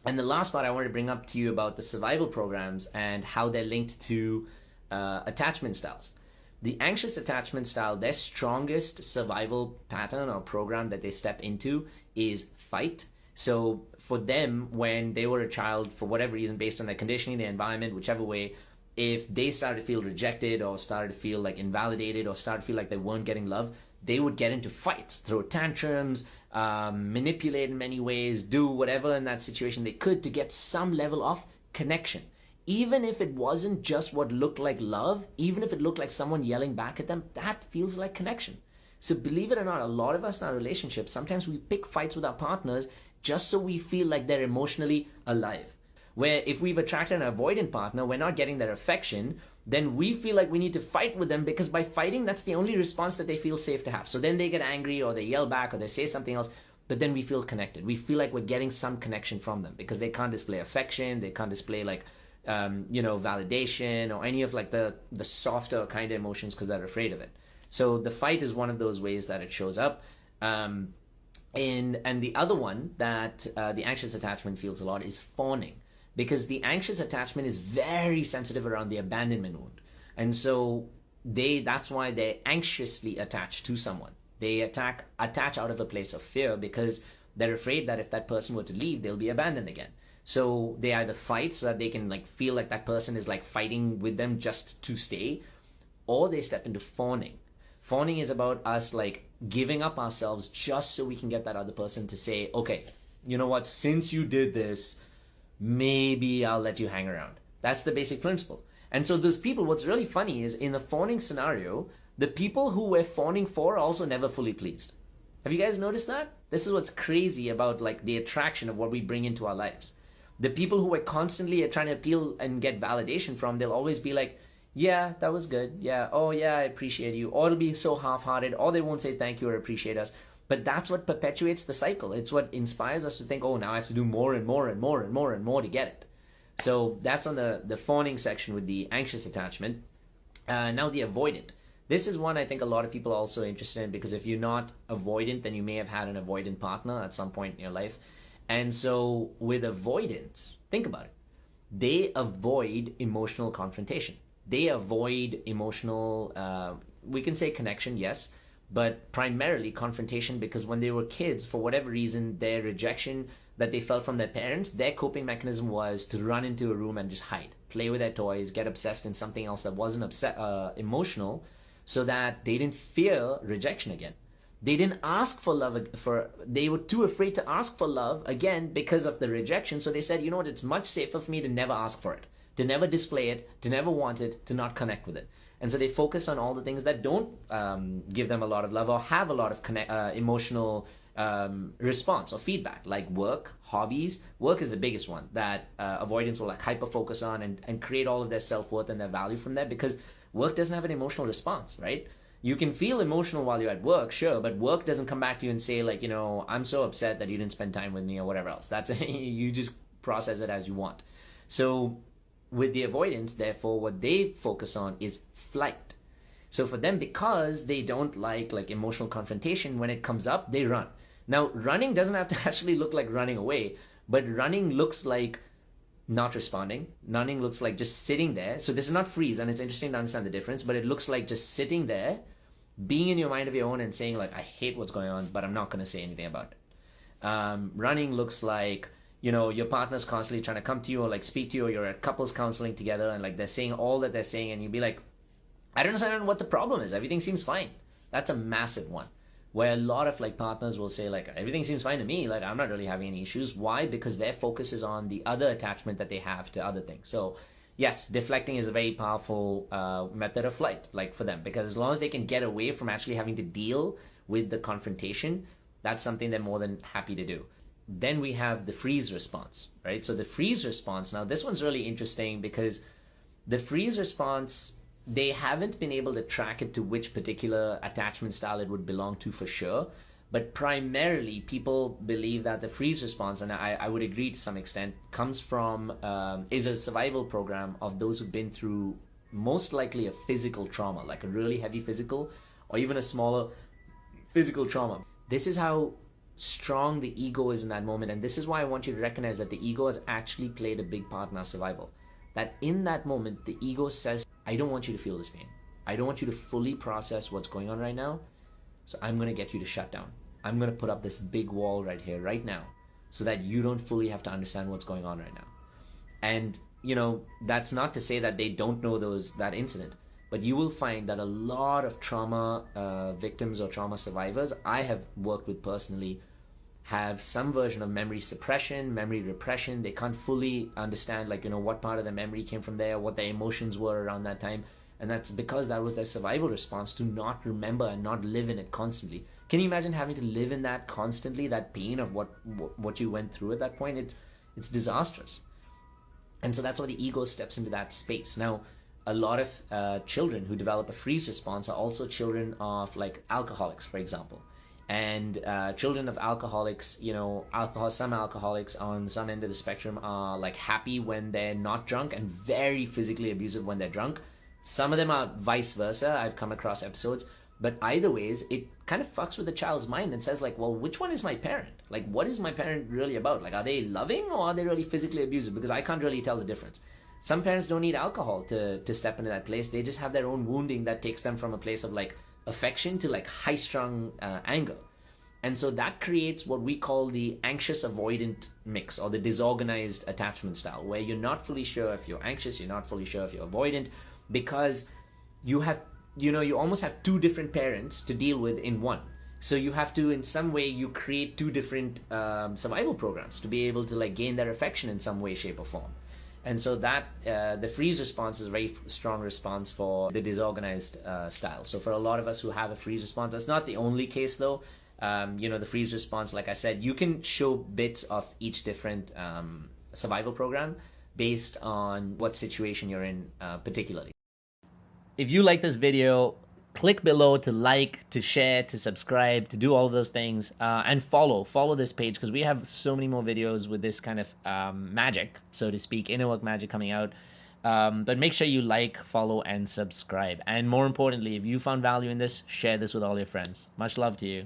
And the last part I wanted to bring up to you about the survival programs and how they're linked to attachment styles. The anxious attachment style, their strongest survival pattern or program that they step into is fight. So for them, when they were a child, for whatever reason, based on their conditioning, their environment, whichever way, if they started to feel rejected or started to feel like invalidated or started to feel like they weren't getting love, they would get into fights, throw tantrums, manipulate in many ways, do whatever in that situation they could to get some level of connection. Even if it wasn't just what looked like love, even if it looked like someone yelling back at them, that feels like connection. So believe it or not, a lot of us in our relationships, sometimes we pick fights with our partners just so we feel like they're emotionally alive. Where if we've attracted an avoidant partner, we're not getting their affection, then we feel like we need to fight with them, because by fighting, that's the only response that they feel safe to have. So then they get angry or they yell back or they say something else, but then we feel connected. We feel like we're getting some connection from them because they can't display affection, they can't display like, validation or any of like the softer kind of emotions because they're afraid of it. So the fight is one of those ways that it shows up. And the other one that the anxious attachment feels a lot is fawning, because the anxious attachment is very sensitive around the abandonment wound. And so that's why they're anxiously attached to someone. They attach out of a place of fear because they're afraid that if that person were to leave, they'll be abandoned again. So they either fight so that they can like feel like that person is like fighting with them just to stay, or they step into fawning. Fawning is about us like giving up ourselves just so we can get that other person to say, okay, you know what, since you did this, maybe I'll let you hang around. That's the basic principle. And so those people, what's really funny is in the fawning scenario, the people who we're fawning for are also never fully pleased. Have you guys noticed that? This is what's crazy about like the attraction of what we bring into our lives. The people who we're constantly trying to appeal and get validation from, they'll always be like, yeah, that was good. Yeah, oh yeah, I appreciate you. Or it'll be so half-hearted, or they won't say thank you or appreciate us. But that's what perpetuates the cycle. It's what inspires us to think, oh, now I have to do more and more and more and more and more to get it. So that's on the fawning section with the anxious attachment. Now the avoidant. This is one I think a lot of people are also interested in, because if you're not avoidant, then you may have had an avoidant partner at some point in your life. And so with avoidance, think about it. They avoid emotional confrontation. They avoid emotional, we can say connection, yes, but primarily confrontation, because when they were kids, for whatever reason, their rejection that they felt from their parents, their coping mechanism was to run into a room and just hide, play with their toys, get obsessed in something else that wasn't emotional, so that they didn't fear rejection again. They didn't ask for love, they were too afraid to ask for love again because of the rejection. So they said, you know what, it's much safer for me to never ask for it, to never display it, to never want it, to not connect with it. And so they focus on all the things that don't give them a lot of love or have a lot of emotional response or feedback, like work, hobbies. Work is the biggest one that avoidance will like hyper focus on and create all of their self-worth and their value from there, because work doesn't have an emotional response, right? You can feel emotional while you're at work, sure, but work doesn't come back to you and say like, you know, I'm so upset that you didn't spend time with me or whatever else. That's you just process it as you want. So with the avoidance, therefore, what they focus on is flight. So for them, because they don't like emotional confrontation, when it comes up, they run. Now, running doesn't have to actually look like running away, but running looks like not responding. Running looks like just sitting there. So this is not freeze, and it's interesting to understand the difference, but it looks like just sitting there, being in your mind of your own and saying like, I hate what's going on, but I'm not going to say anything about it. Running looks like, you know, your partner's constantly trying to come to you or like speak to you, or you're at couples counseling together and like they're saying all that they're saying, and you'd be like, I don't understand what the problem is. Everything seems fine. That's a massive one, where a lot of like partners will say like, everything seems fine to me, like I'm not really having any issues. Why? Because their focus is on the other attachment that they have to other things. So yes, deflecting is a very powerful method of flight, like for them, because as long as they can get away from actually having to deal with the confrontation, that's something they're more than happy to do. Then we have the freeze response, right? So the freeze response, now this one's really interesting because the freeze response, they haven't been able to track it to which particular attachment style it would belong to for sure. But primarily, people believe that the freeze response, and I would agree to some extent, comes from, is a survival program of those who've been through most likely a physical trauma, like a really heavy physical or even a smaller physical trauma. This is how strong the ego is in that moment. And this is why I want you to recognize that the ego has actually played a big part in our survival. That in that moment, the ego says, I don't want you to feel this pain. I don't want you to fully process what's going on right now. So I'm going to get you to shut down. I'm going to put up this big wall right here, right now, so that you don't fully have to understand what's going on right now. And, you know, that's not to say that they don't know that incident, but you will find that a lot of trauma victims or trauma survivors I have worked with personally have some version of memory suppression, memory repression. They can't fully understand, like, you know, what part of the memory came from there, what their emotions were around that time. And that's because that was their survival response to not remember and not live in it constantly. Can you imagine having to live in that constantly, that pain of what you went through at that point? It's disastrous. And so that's why the ego steps into that space. Now, a lot of children who develop a freeze response are also children of, like, alcoholics, for example. And children of alcoholics, you know, some alcoholics on some end of the spectrum are, like, happy when they're not drunk and very physically abusive when they're drunk. Some of them are vice versa. I've come across episodes. But either ways, it kind of fucks with the child's mind and says, like, well, which one is my parent? Like, what is my parent really about? Like, are they loving or are they really physically abusive? Because I can't really tell the difference. Some parents don't need alcohol to step into that place. They just have their own wounding that takes them from a place of, like, affection to, like, high-strung anger. And so that creates what we call the anxious avoidant mix, or the disorganized attachment style, where you're not fully sure if you're anxious, you're not fully sure if you're avoidant, because you have, you know, you almost have two different parents to deal with in one. So you have to, in some way, you create two different survival programs to be able to, like, gain their affection in some way, shape, or form. And so that the freeze response is a very strong response for the disorganized style. So for a lot of us who have a freeze response, that's not the only case though. You know, the freeze response, like I said, you can show bits of each different survival program based on what situation you're in particularly. If you like this video, click below to like, to share, to subscribe, to do all of those things, and follow this page, because we have so many more videos with this kind of magic, so to speak, inner work magic coming out. But make sure you like, follow, and subscribe. And more importantly, if you found value in this, share this with all your friends. Much love to you.